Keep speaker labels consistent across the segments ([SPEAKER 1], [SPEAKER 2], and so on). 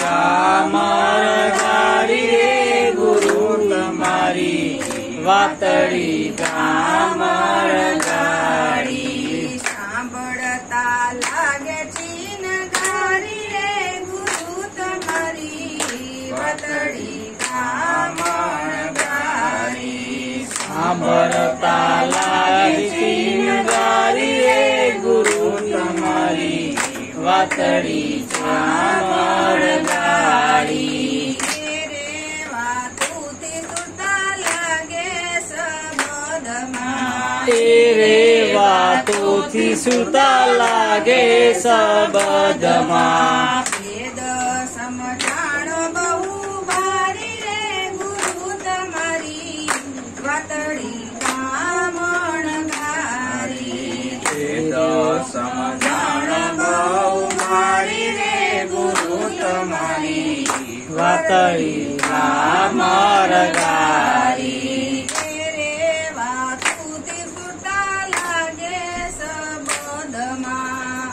[SPEAKER 1] કામર ગાડી રે ગુરુ તમારી વાતડી કામર ગાડી
[SPEAKER 2] સાંભળતા લાગે ચીનગારી રે ગુરુ તમારી વાતડી કામર ગાડી
[SPEAKER 1] સાંભળતા લાગે ચીનગારી રે ગુરુ તમારી વાતડી કામર ગાડી રે વાતોથી સુતા લાગે સબદમાં
[SPEAKER 2] વેદ સમજાણો બહુ ભારી રે ગુરુ તમારી વાતડી કામણ ગારી
[SPEAKER 1] વેદ સમજાણો બહુ ભારી રે ગુરુ તમારી વાતડી કામર ગારી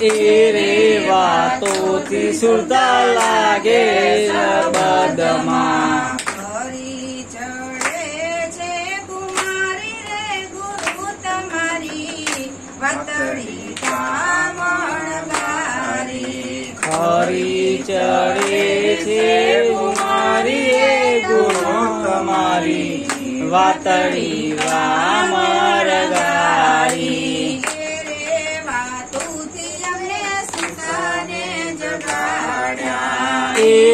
[SPEAKER 1] રે વાતોથી સુરતા લાગે સબદમાં
[SPEAKER 2] હરી ચડે છે કુમારી રે ગુરુ તમારી વાતડી કામણ ગારી
[SPEAKER 1] ખરી ચડે છે કુમારી રે ગુરુ તમારી વાતડી કામર ગારી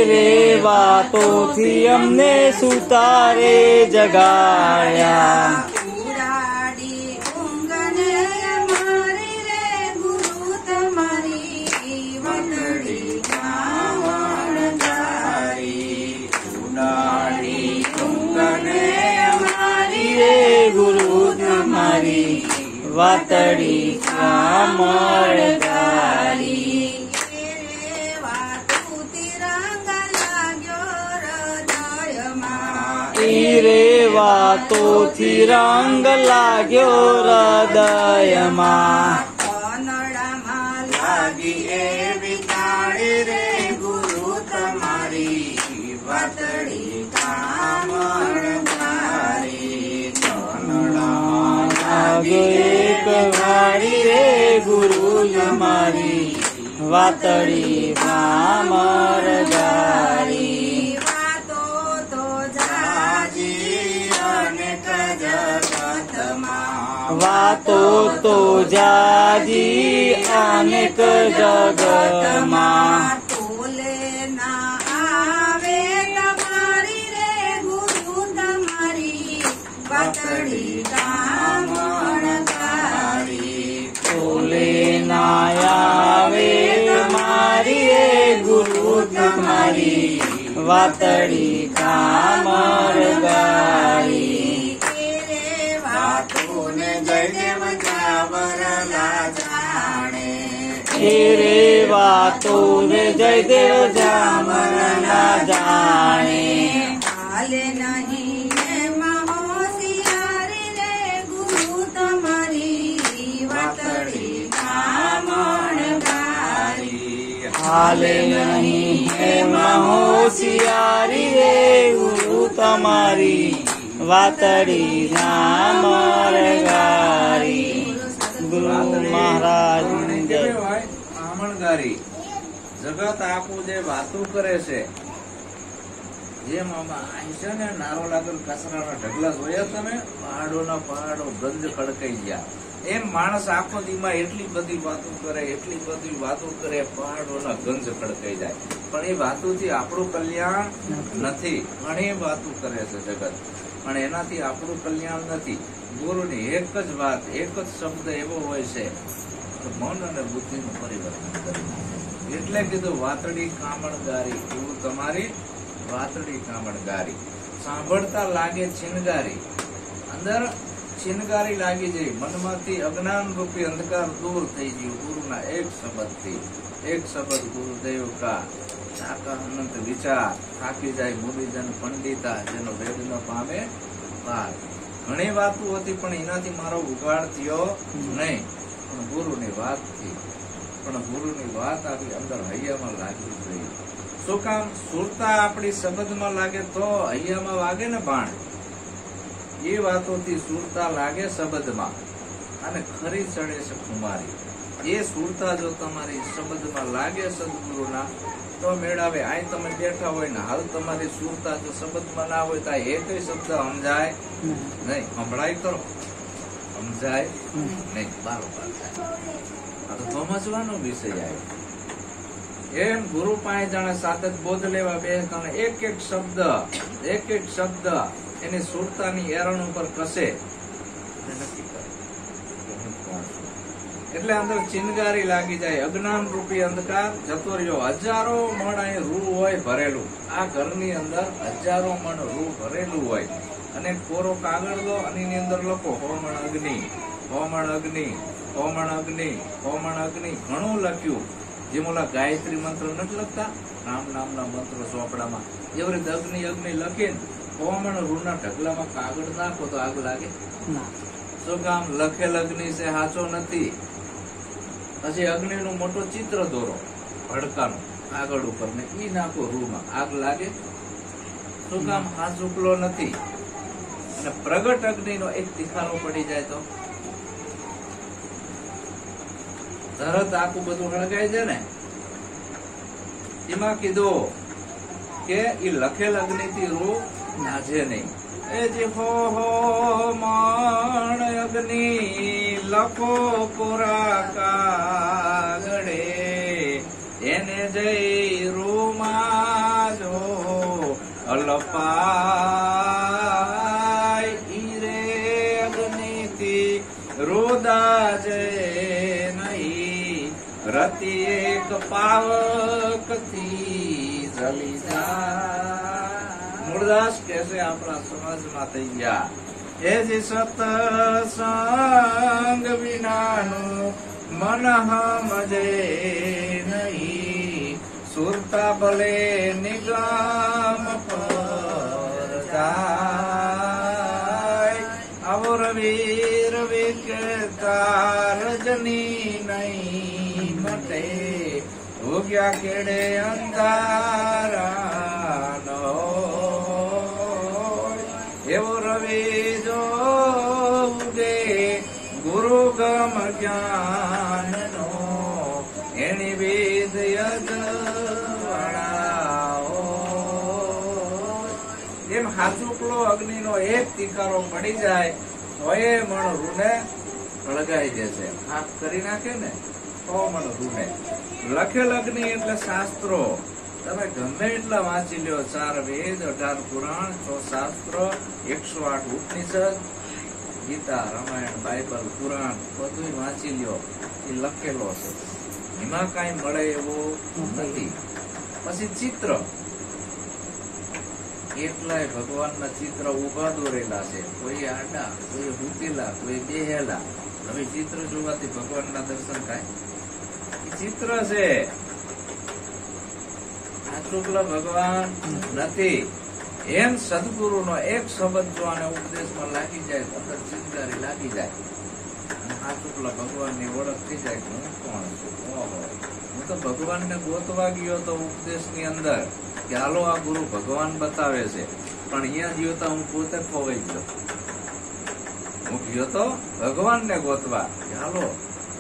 [SPEAKER 1] રે વાતોથી અમને સુતારે જગાડ્યા
[SPEAKER 2] ઉડાડી ઊંઘને અમારી રે ગુરુ તમારી વાતડી કામણ ગારી
[SPEAKER 1] ઉડાડી ઊંઘને અમારી રે ગુરુ તમારી વાતડી કામર ગારી રે વાતોથી રંગ લાગ્યો હૃદયમાં
[SPEAKER 2] કનડામાં
[SPEAKER 1] લાગી એવી તાળી રે ગુરુ તમારી વાતડી કામર ગારી કનડામાં લાગી એક વાળી રે ગુરુ તમારી વાતડી કામર ગારી વાતો તો જાજી અનેક જગતમાં
[SPEAKER 2] તોલે ના આવે તમારી રે ગુરુ તમારી વાતડી કામણ ગારી
[SPEAKER 1] તોલે ના આવે મારી રે ગુરુ તમારી વાતડી કામર ગારી જયદેવ જાવરલા જાણે રે વાતો રે જયદેવ જામરલા જાણે
[SPEAKER 2] હાલે નહીં એમાં હોશિયારી રે ગુરુ તમારી વાતડી કામણ ગારી
[SPEAKER 1] હાલે નહીં એમાં હોશિયારી રે ગુરુ તમારી વાતડી કામર ગારી ગુરુ મહારાજ
[SPEAKER 3] કામણગારી જગત આખું જે વાતું કરે છે જેમ આમાં છે ને નારો લાગેલ કચરાના ઢગલા જોયા તમે પહાડો ગંજ ખડકાઈ ગયા એમ માણસ આખો દીમાં એટલી બધી વાતો કરે પહાડોના ગંજ ખડકાઈ જાય પણ એ વાતોથી આપણું કલ્યાણ નથી ઘણી વાતો કરે છે જગત પણ એનાથી આપણું કલ્યાણ નથી ગુરુની એક જ વાત એક જ શબ્દ એવો હોય છે કે મન અને બુદ્ધિનું પરિવર્તન કરી એટલે કીધું વાતડી કામણગારી ગુરુ તમારી વાતડી કામણગારી સાંભળતા લાગે છીનગારી અંદર છીનગારી લાગી જઈ મનમાંથી અજ્ઞાન રૂપી અંધકાર દૂર થઈ ગયું ગુરુના એક શબ્દ ગુરુદેવ કા સાકા અનંત વિચાર થાકી જાય મુનિજન પંડિતા જેનો વેદ ન પામે પાર ઘણી વાતો હતી પણ એનાથી મારો ઉગાડ થયો નહીં પણ ગુરુની વાત આવી અંદર હૈયામાં લાગવી જોઈએ શું કામ? સુરતા આપણી શબ્દમાં લાગે તો હૈયામાં વાગે ને બાણ. એ વાતોથી સુરતા લાગે શબ્દમાં અને ખરી ચડે છે ખુમારી. એ સુરતા જો તમારી શબ્દમાં લાગે સદગુરુના તો મેળાવે. આ તમે બેઠા હોય ને હાલ તમારી સુરતા જો શબ્દમાં ના હોય તો એ કઈ શબ્દ સમજાય નહીં. સંભળાય કરો, સમજાય નહીં, બારોબાર થાય. આ તો સમજવાનો વિષય આવ્યો. એમ ગુરુ પાસે જાણે સાતત બોધ લેવા બે એક એક શબ્દ એની સુરતાની એરણ ઉપર કસે નક્કી કરે કે હું કોણ છું. એટલે અંદર ચિનગારી લાગી જાય. અજ્ઞાન રૂપી અંધકાર જતો રહ્યો. હજારો મણ અહીં રૂ હોય ભરેલું. આ ઘરની અંદર હજારો મણ રૂ ભરેલું હોય અને કોરો કાગળ લો અને એની અંદર લખો હોમણ અગ્નિ, હોમણ અગ્નિ, હોમણ અગ્નિ, હોમણ અગ્નિ. ઘણું લખ્યું. જે ઓલા ગાયત્રી મંત્ર નથી લખતા રામ નામના મંત્ર ચોપડામાં, એવી રીતે અગ્નિ અગ્નિ લખીને હોમણ રૂના ઢગલામાં કાગળ નાખો તો આગ લાગે. શું કામ? લખેલ અગ્નિ છે સાચો નથી. પછી અગ્નિ નું મોટું ચિત્ર દોરો ભડકાનું કાગળ ઉપર ને ઈ નાખો રૂમાં, આગ લાગે. શું કામ? હાચુકલો નથી. અને પ્રગટ અગ્નિ નો એક તીખારો પડી જાય તો તરત આખું બધું હળગાય છે ને. એમાં કીધું કે ઈ લખેલ અગ્નિ થી રૂ નાજે નહીં. એ જે હો મણ અગ્નિ લખો કોરા કાગળે એને જઈ રૂમાં જો અલપાય ઈ રે અગ્નિ થી રોદા જે નહીં. રતિ એક પાવક થી જલી જાય. મૂળદાસ કે છે આપણા સમાજમાં થઈ ગયા. એ જે સત્સંગ વિનાનું મન સમજે નહીં. સુરતા ભલે નિગમ પર જાય. આવો રવિ રવિ કે રજની નહીં મટે. ભોગ્યા કેડે અંધારા નો એવો રવિ જો ઉગે ગુરુ ગમ જ્ઞાન નો એની વિધ યજવાળાઓ. એમ હાચુકલો અગ્નિ નો એક તીકારો પડી જાય તો એ મણ રૂને સળગાઈ દેશે. હાથ કરી નાખે ને તો મણ રૂને. લખેલ અગ્નિ એટલે શાસ્ત્રો. તમે ગમે એટલા વાંચી લ્યો. 4 વેદ, 18 પુરાણ, 6 શાસ્ત્રો, 108 ઉપનિષદ, ગીતા, રામાયણ, બાઇબલ, પુરાણ બધું વાંચી લ્યો. એ લખેલો છે. એમાં કઈ મળે એવું નથી. પછી ચિત્ર. કેટલાય ભગવાનના ચિત્ર ઉભા દોરેલા છે. કોઈ આડા, કોઈ ઉતેલા, કોઈ બેહેલા. હવે ચિત્ર જોવાથી ભગવાનના દર્શન થાય? ચિત્ર છે. શુક્લ ભગવાન નથી. એમ સદગુરુ નો એક શબ્દ જો આને ઉપદેશમાં લાગી જાય તો અંદર ચિંગારી લાગી જાય. આ શુક્લ ભગવાન ની ઓળખ થઈ જાય કે હું કોણ છું. હું તો ભગવાન ને ગોતવા ગયો તો ઉપદેશ ની અંદર કે હાલો આ ગુરુ ભગવાન બતાવે છે, પણ અહીંયા ગયો તો હું પોતે ખોવાઈ ગયો. હું ગયો તો ભગવાન ને ગોતવા હાલો,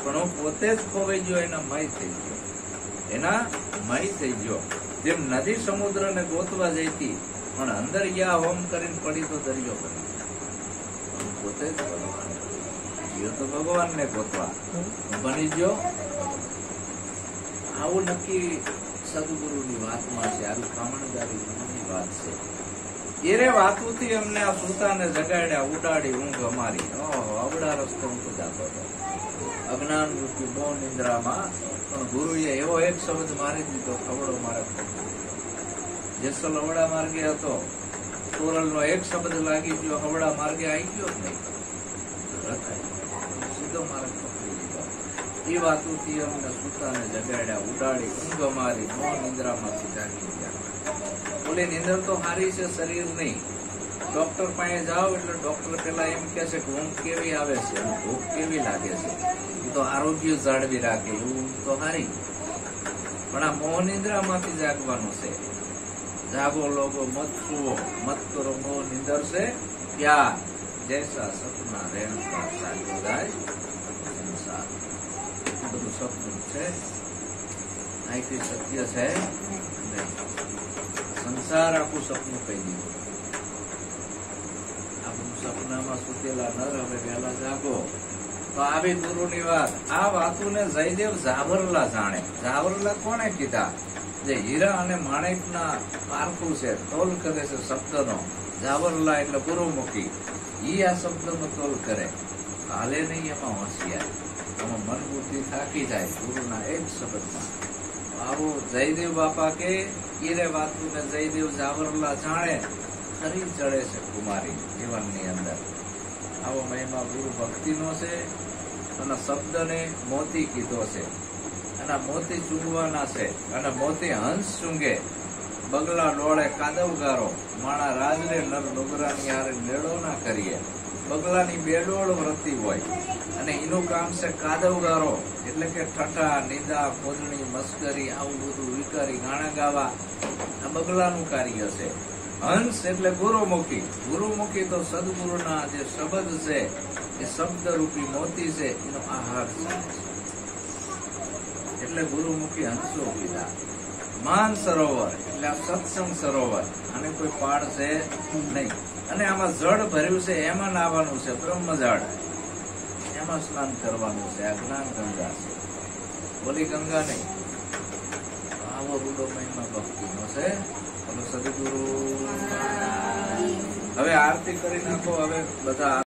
[SPEAKER 3] પણ હું પોતે જ ખોવાઈ ગયો. એના મય થઈ ગયો. એના મય થઈ ગયો. જેમ નદી સમુદ્ર ને ગોતવા જઈતી પણ અંદર યા હોમ કરીને પડી તો દરિયો બની. પોતે જ ભગવાન ગયો તો ભગવાન ને ગોતવા બની ગયો. આવું નક્કી સદગુરુ ની વાતમાં છે. આવું કામણદારી વાત છે. એરે વાતુથી અમને આ સુતાને જગાડ્યા, ઉડાડી ઊંઘ અમારી. અવડા રસ્તે હું તો જાતો હતો અજ્ઞાન રૂપી બહુ નિંદ્રામાં. પણ ગુરુએ એવો એક શબ્દ મારી દીધો, ખવડો મારે. જેસલ હવડા માર્ગે હતો, તોરલ નો એક શબ્દ લાગી ગયો, હવડા માર્ગે આવી ગયો નહીં, સીધો માર્ગ પકડી લીધો. એ વાતોથી અમને સુતાને જગાડ્યા, ઉડાડી ઊંઘ અમારી. બહુ નિંદ્રામાંથી જાગી ગયા. ઓલી નિંદર તો હારી છે, શરીર નહીં. ડોક્ટર પાસે જાઓ એટલે ડોક્ટર પેલા એમ કે છે કે ઊંઘ કેવી આવે છે, ભૂખ કેવી લાગે છે. એ તો આરોગ્ય જાળવી રાખે એવું તો હારી. પણ પણ આ મોહ નિંદ્રામાંથી જાગવાનું છે. જાગો લોગો મત સુવો, મત કરો મોહ નિંદર છે પ્યાર, જૈસા સપના રહેણકા સાજો જાય સંસાર. બધું સપનું છે, અહીંથી સત્ય છે નહીં. સંસાર આખું સપનું કહી દીધું. આપણું સપનામાં સુતેલા નર હવે વહેલા જાગો. તો આવી ગુરુની વાત, આ વાતોને જયદેવ ઝાવરલા જાણે. ઝાવરલા કોણે કીધા? જે હીરા અને માણેકના પારખું છે, તોલ કરે છે શબ્દનો. ઝાવરલા એટલે ગુરુમુખી, ઈ આ શબ્દનો તોલ કરે. હાલે નહીં એમાં હોશિયાર, આમાં મન બુદ્ધિ થાકી જાય ગુરુના એક શબ્દમાં. આવું જયદેવ બાપા કે ઈરે વાતોને જયદેવ ઝાવરલા જાણે. ખરી ચડે છે કુમારી જીવનની અંદર. આવો મહિમા ગુરુ ભક્તિનો છે. અને શબ્દને મોતી કીધો છે, અને મોતી ચૂંગવાના છે. અને મોતી હંસ ચૂંગે, બગલા ડોળે કાદવગારો. માણા રાજને નર ડુંગરાની હારે મેળો ના કરીએ. બગલાની બેડોળ વ્રતી હોય, અને એનું કામ છે કાદવગારો, એટલે કે ઠઠા, નિંદા, ખોદણી, મસ્કરી, આવું બધું વિકારી ગાણા ગાવા. આ બગલાનું કાર્ય છે. હંસ એટલે ગુરુમુખી. ગુરુમુખી તો સદગુરુના જે શબ્દ છે, એ શબ્દ રૂપી મોતી છે, એનો આહાર છે. એટલે ગુરુમુખી હંસો કીધા. માન સરોવર એટલે આ સત્સંગ સરોવર, આને કોઈ પાડ છે નહીં. અને આમાં જળ ભર્યું છે, એમાં નાવાનું છે, બ્રહ્મજળ. એમાં સ્નાન કરવાનું છે. આ જ્ઞાન ગંગા છે, બોલી ગંગા નહીં. આવો રૂડો મહિમા ભક્તિનો છે. સદગુરુ હવે આરતી કરી નાખો. હવે બધા